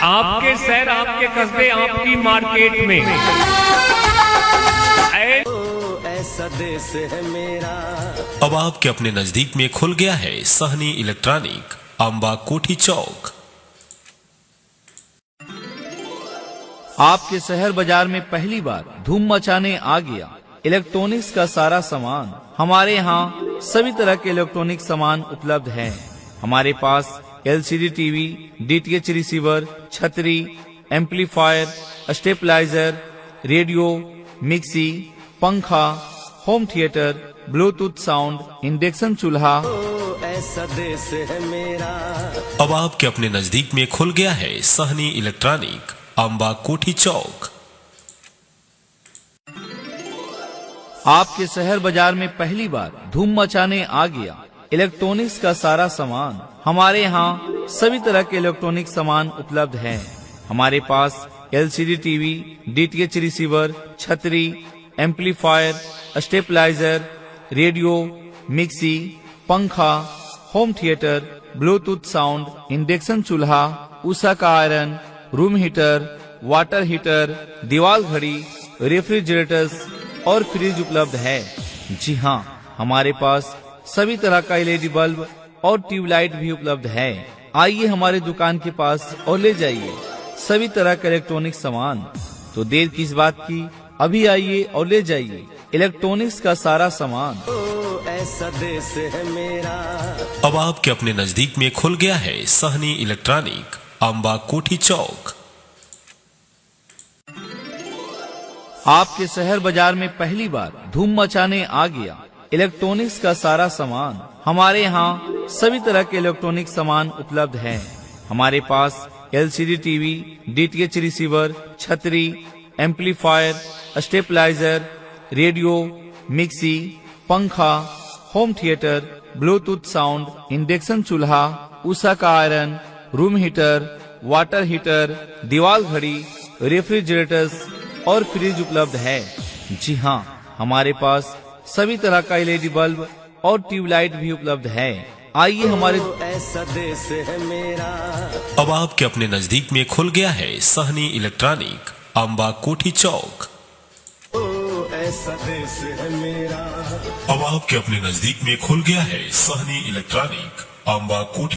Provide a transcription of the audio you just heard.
आपके शहर, आपके कस्बे, आपकी मार्केट में ऐसा देश है मेरा। अब आपके अपने नजदीक में खुल गया है सहनी इलेक्ट्रॉनिक, अंबा कोठी चौक। आपके शहर बाजार में पहली बार धूम मचाने आ गया इलेक्ट्रॉनिक्स का सारा सामान। हमारे यहाँ सभी तरह के इलेक्ट्रॉनिक सामान उपलब्ध है। हमारे पास एलसीडी टीवी, डीटीएच रिसीवर, छतरी, एम्पलीफायर, स्टेबलाइजर, रेडियो, मिक्सी, पंखा, home theatre, Bluetooth sound, induction चूल्हा। ऐसा देश है मेरा। अब आपके अपने नजदीक में खुल गया है सहनी इलेक्ट्रॉनिक, अंबा कोठी चौक। आपके शहर बाजार में पहली बार धूम मचाने आ गया इलेक्ट्रॉनिक्स का सारा सामान। हमारे यहाँ सभी तरह के इलेक्ट्रॉनिक सामान उपलब्ध है। हमारे पास एलसीडी टीवी, डीटीएच रिसीवर, छतरी, एम्पलीफायर, स्टेबलाइजर, रेडियो, मिक्सी, पंखा, home theatre, Bluetooth sound, induction चूल्हा, उषा का iron, room heater, water heater, दीवार घड़ी, रेफ्रिजरेटर्स और फ्रिज उपलब्ध है। जी हाँ, हमारे पास सभी तरह का एलईडी बल्ब और ट्यूबलाइट भी उपलब्ध है। आइए हमारे दुकान के पास और ले जाइए सभी तरह का इलेक्ट्रॉनिक सामान। तो देर किस बात की, अभी आइए और ले जाइए इलेक्ट्रॉनिक्स का सारा सामान। ऐसा देश है मेरा। अब आपके अपने नजदीक में खुल गया है सहनी इलेक्ट्रॉनिक, अंबा कोठी चौक। आपके शहर बाजार में पहली बार धूम मचाने आ गया इलेक्ट्रॉनिक्स का सारा सामान। हमारे यहाँ सभी तरह के इलेक्ट्रॉनिक सामान उपलब्ध है। हमारे पास एलसीडी टीवी, डीटीएच रिसीवर, छतरी, एम्पलीफायर, स्टेबलाइजर, रेडियो, मिक्सी, पंखा, home theatre, Bluetooth sound, induction चूल्हा, उषा का iron, room heater, water heater, दीवार घड़ी, रेफ्रिजरेटर्स और फ्रिज उपलब्ध है। जी हाँ, हमारे पास सभी तरह का एलईडी बल्ब और ट्यूबलाइट भी उपलब्ध है। आइए हमारे ऐसा देश है मेरा। अब आपके अपने नजदीक में खुल गया है सहनी इलेक्ट्रॉनिक, अंबा कोठी चौक। ऐसा देश है मेरा। अब आपके अपने नजदीक में खुल गया है सहनी इलेक्ट्रॉनिक, अंबा कोठी।